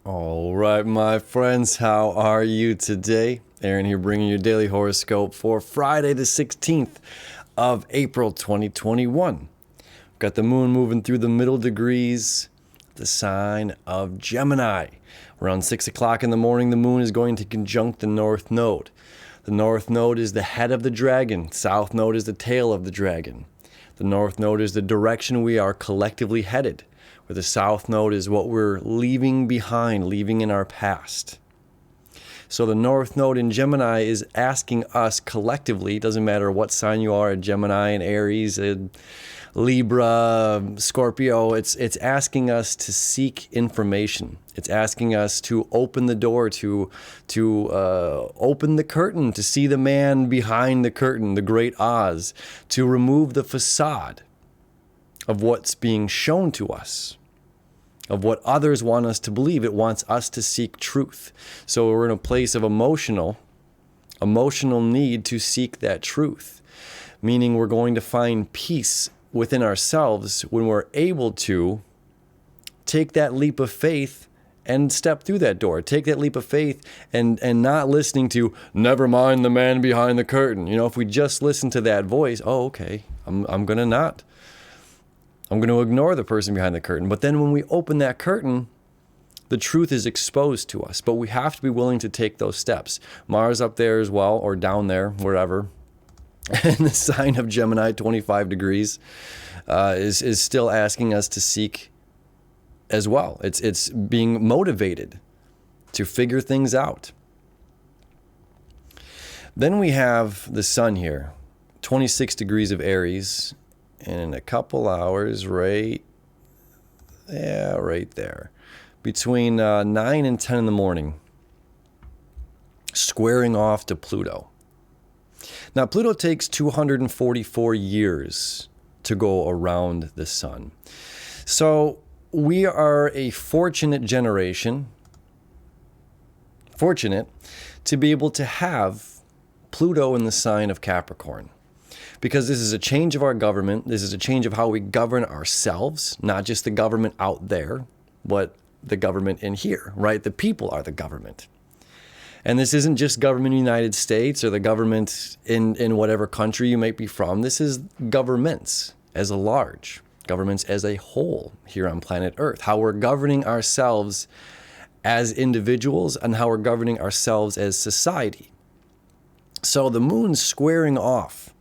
All right, my friends, how are you today? Aaron here bringing your daily horoscope for Friday the 16th of April 2021. Got the moon moving through the middle degrees, the sign of Gemini. Around 6 o'clock in the morning, the moon is going to conjunct the north node. The north node is the head of the dragon. South node is the tail of the dragon. The north node is the direction we are collectively headed, where the south node is what we're leaving behind, leaving in our past. So the north node in Gemini is asking us collectively, doesn't matter what sign you are, a Gemini, an Aries, a Libra, Scorpio, it's asking us to seek information. It's asking us to open the door, to open the curtain, to see the man behind the curtain, the great Oz, to remove the facade of what's being shown to us, of what others want us to believe. It wants us to seek truth. So we're in a place of emotional need to seek that truth, meaning we're going to find peace within ourselves when we're able to take that leap of faith and step through that door. Take that leap of faith and not listening to, never mind the man behind the curtain. You know, if we just listen to that voice, oh, okay, I'm going to ignore the person behind the curtain. But then when we open that curtain, the truth is exposed to us. But we have to be willing to take those steps. Mars up there as well, or down there, wherever. And the sign of Gemini, 25 degrees, is still asking us to seek as well. It's being motivated to figure things out. Then we have the sun here, 26 degrees of Aries, and in a couple hours, right there, between 9 and 10 in the morning, squaring off to Pluto. Now, Pluto takes 244 years to go around the sun. So we are a fortunate generation, fortunate to be able to have Pluto in the sign of Capricorn. Because this is a change of our government. This is a change of how we govern ourselves, not just the government out there, but the government in here, right? The people are the government. And this isn't just government in the United States or the government in whatever country you might be from. This is governments as a large, governments as a whole here on planet Earth. How we're governing ourselves as individuals and how we're governing ourselves as society. So the moon's squaring off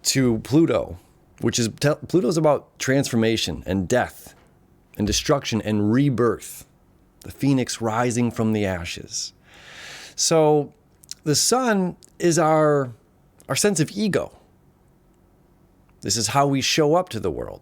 to Pluto, which is, Pluto's about transformation and death and destruction and rebirth, the phoenix rising from the ashes. So the sun is our sense of ego. This is how we show up to the world.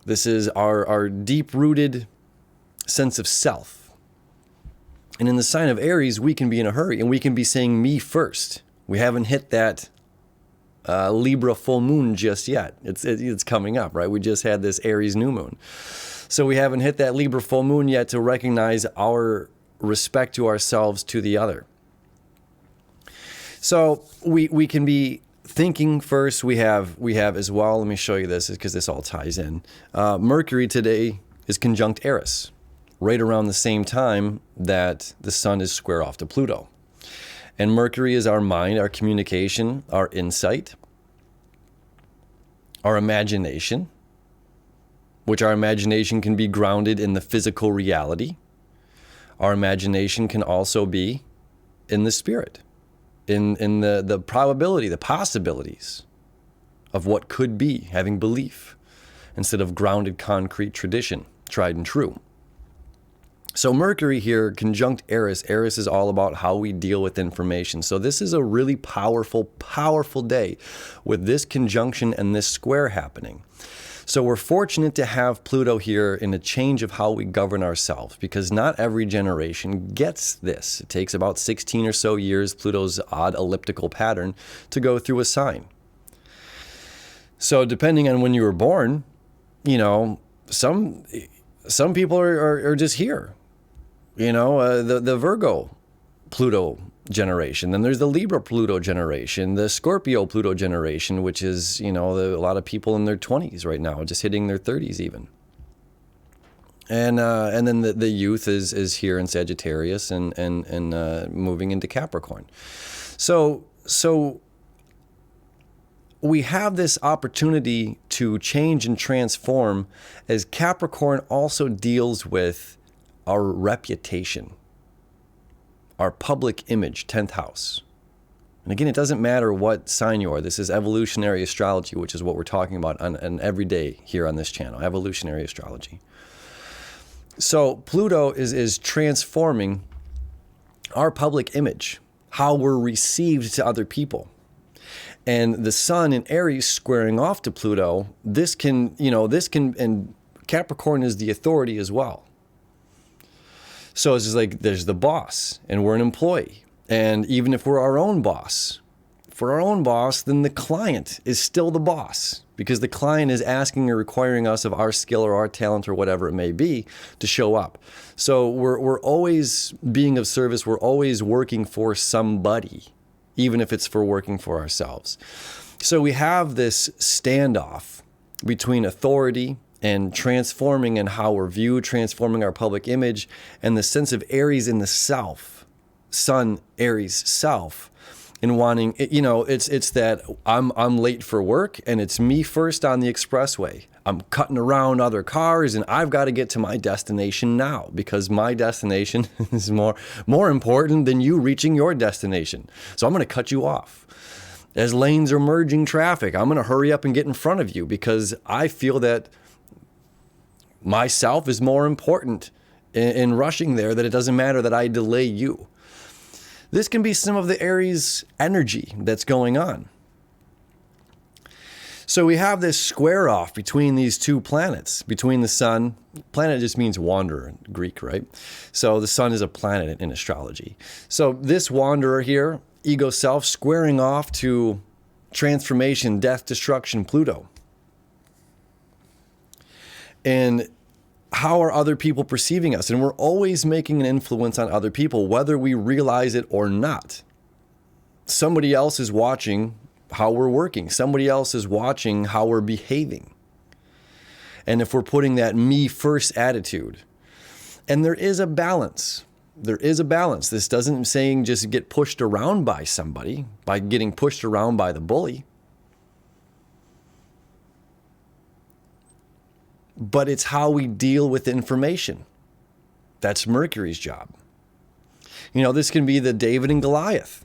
This is our deep-rooted sense of self. And in the sign of Aries, we can be in a hurry and we can be saying me first. We haven't hit that Libra full moon just yet. It's coming up, right? We just had this Aries new moon. So we haven't hit that Libra full moon yet to recognize our respect to ourselves to the other. So we can be thinking first. We have as well, let me show you this because this all ties in. Mercury today is conjunct Eris, right around the same time that the sun is square off to Pluto. And Mercury is our mind, our communication, our insight, our imagination, which our imagination can be grounded in the physical reality. Our imagination can also be in the spirit, in the probability, the possibilities of what could be, having belief, instead of grounded concrete tradition, tried and true. So Mercury here, conjunct Eris. Eris is all about how we deal with information. So this is a really powerful, powerful day with this conjunction and this square happening. So we're fortunate to have Pluto here in a change of how we govern ourselves, because not every generation gets this. It takes about 16 or so years, Pluto's odd elliptical pattern, to go through a sign. So depending on when you were born, you know, some people are just here. You know, the Virgo Pluto generation. Then there's the Libra Pluto generation, the Scorpio Pluto generation, which is, you know, a lot of people in their 20s right now, just hitting their 30s even. And then the youth is here in Sagittarius and moving into Capricorn. So we have this opportunity to change and transform, as Capricorn also deals with our reputation, our public image, 10th house. And again, it doesn't matter what sign you are. This is evolutionary astrology, which is what we're talking about on every day here on this channel, evolutionary astrology. So Pluto is transforming our public image, how we're received to other people. And the sun in Aries squaring off to Pluto, and Capricorn is the authority as well. So it's just like there's the boss and we're an employee. And even if we're our own boss, then the client is still the boss, because the client is asking or requiring us of our skill or our talent or whatever it may be to show up. So we're always being of service. We're always working for somebody, even if it's for working for ourselves. So we have this standoff between authority and transforming and how we're viewed, transforming our public image, and the sense of Aries in the self, Sun, Aries, self, and wanting, it's that I'm late for work and it's me first on the expressway. I'm cutting around other cars and I've got to get to my destination now, because my destination is more important than you reaching your destination. So I'm going to cut you off. As lanes are merging traffic, I'm going to hurry up and get in front of you, because I feel that myself is more important in rushing there, that it doesn't matter that I delay you. This can be some of the Aries energy that's going on. So we have this square off between these two planets, between the sun. Planet just means wanderer in Greek, right? So the sun is a planet in astrology. So this wanderer here, ego self, squaring off to transformation, death, destruction, Pluto. And how are other people perceiving us? And we're always making an influence on other people, whether we realize it or not. Somebody else is watching how we're working. Somebody else is watching how we're behaving. And if we're putting that me first attitude, and there is a balance. There is a balance. This doesn't saying just get pushed around by somebody, by getting pushed around by the bully. But it's how we deal with information. That's Mercury's job. This can be the David and Goliath.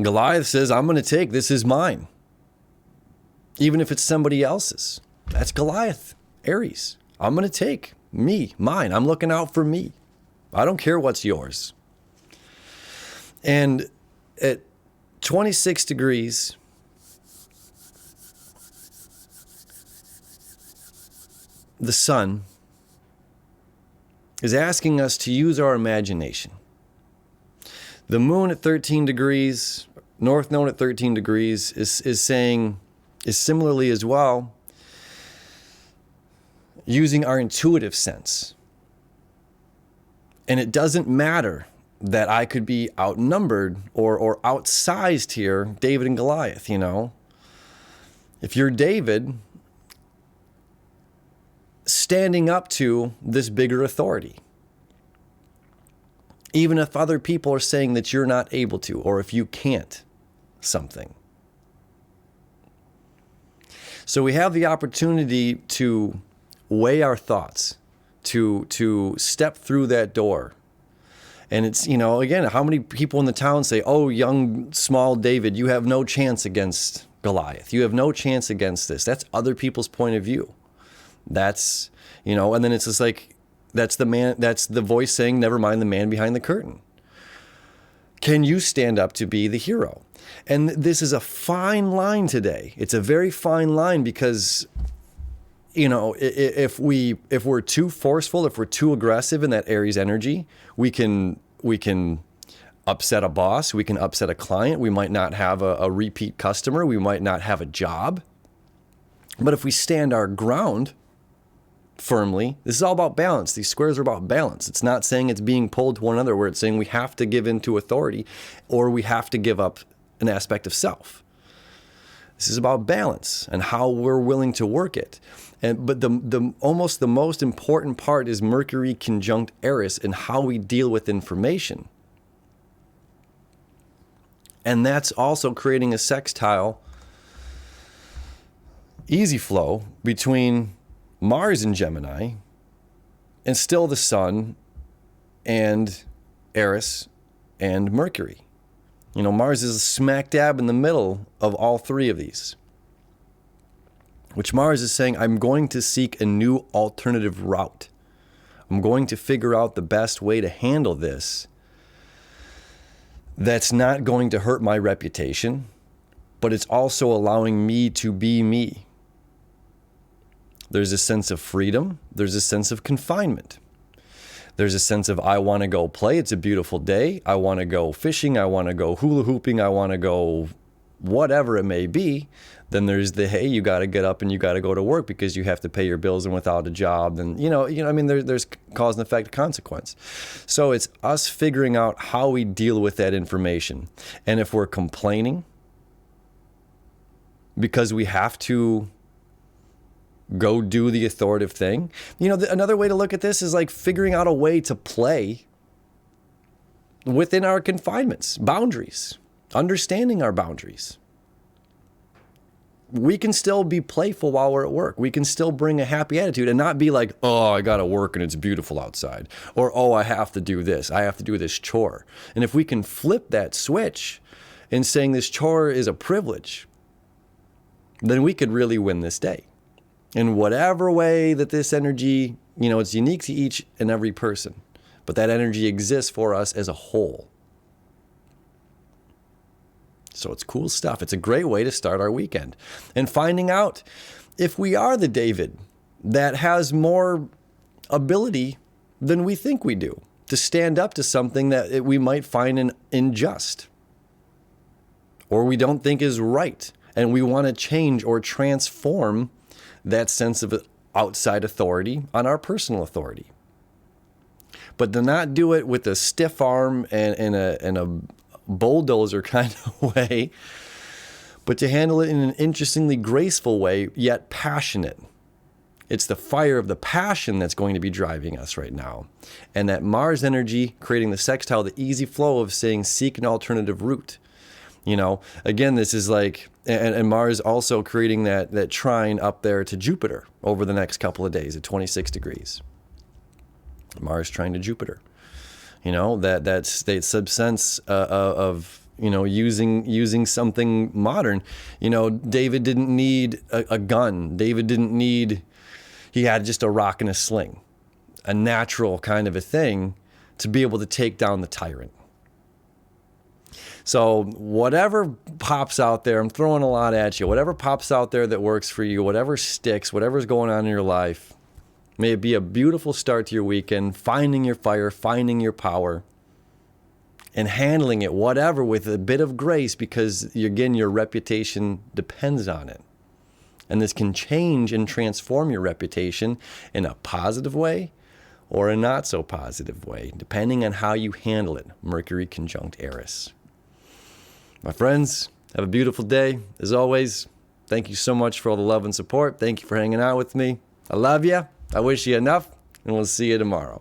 Goliath says, I'm going to take, this is mine. Even if it's somebody else's. That's Goliath, Aries. I'm going to take mine. I'm looking out for me. I don't care what's yours. And at 26 degrees, the sun is asking us to use our imagination. The moon at 13 degrees, North Node at 13 degrees, is similarly as well, using our intuitive sense. And it doesn't matter that I could be outnumbered or outsized here, David and Goliath, If you're David, standing up to this bigger authority. Even if other people are saying that you're not able to, or if you can't something. So we have the opportunity to weigh our thoughts, to step through that door. And it's, again, how many people in the town say, oh, young, small David, you have no chance against Goliath. You have no chance against this. That's other people's point of view. That's, and then it's just like, that's the voice saying, never mind the man behind the curtain. Can you stand up to be the hero? And this is a fine line today. It's a very fine line, because, if we're too forceful, if we're too aggressive in that Aries energy, we can upset a boss. We can upset a client. We might not have a repeat customer. We might not have a job. But if we stand our ground firmly, this is all about balance. These squares are about balance. It's not saying it's being pulled to one another, where it's saying we have to give in to authority or we have to give up an aspect of self. This is about balance and how we're willing to work it. But the almost the most important part is Mercury conjunct Eris and how we deal with information. And that's also creating a sextile, easy flow between Mars and Gemini and still the Sun and Eris and Mercury. You know, Mars is smack dab in the middle of all three of these. Which Mars is saying, I'm going to seek a new alternative route. I'm going to figure out the best way to handle this that's not going to hurt my reputation, but it's also allowing me to be me. There's a sense of freedom. There's a sense of confinement. There's a sense of, I want to go play. It's a beautiful day. I want to go fishing. I want to go hula hooping. I want to go whatever it may be. Then there's the, hey, you got to get up and you got to go to work because you have to pay your bills, and without a job, then, I mean, there's cause and effect consequence. So it's us figuring out how we deal with that information. And if we're complaining because we have to go do the authoritative thing, another way to look at this is like figuring out a way to play within our confinements, boundaries, understanding our boundaries. We can still be playful while we're at work. We can still bring a happy attitude and not be like, oh, I got to work and it's beautiful outside. Or, oh, I have to do this. I have to do this chore. And if we can flip that switch in saying this chore is a privilege, then we could really win this day. In whatever way that this energy, it's unique to each and every person, but that energy exists for us as a whole. So it's cool stuff. It's a great way to start our weekend. And finding out if we are the David that has more ability than we think we do to stand up to something that we might find unjust or we don't think is right. And we want to change or transform that sense of outside authority on our personal authority. But to not do it with a stiff arm and a bulldozer kind of way, but to handle it in an interestingly graceful way, yet passionate. It's the fire of the passion that's going to be driving us right now. And that Mars energy creating the sextile, the easy flow of saying, seek an alternative route. Again, this is like, and Mars also creating that trine up there to Jupiter over the next couple of days at 26 degrees. Mars trine to Jupiter. That state subsense of using something modern. David didn't need a gun. David didn't need, he had just a rock and a sling, a natural kind of a thing to be able to take down the tyrant. So whatever pops out there, I'm throwing a lot at you, whatever pops out there that works for you, whatever sticks, whatever's going on in your life, may it be a beautiful start to your weekend, finding your fire, finding your power, and handling it, whatever, with a bit of grace, because, again, your reputation depends on it. And this can change and transform your reputation in a positive way or a not so positive way, depending on how you handle it. Mercury conjunct Eris. My friends, have a beautiful day. As always, thank you so much for all the love and support. Thank you for hanging out with me. I love you. I wish you enough, and we'll see you tomorrow.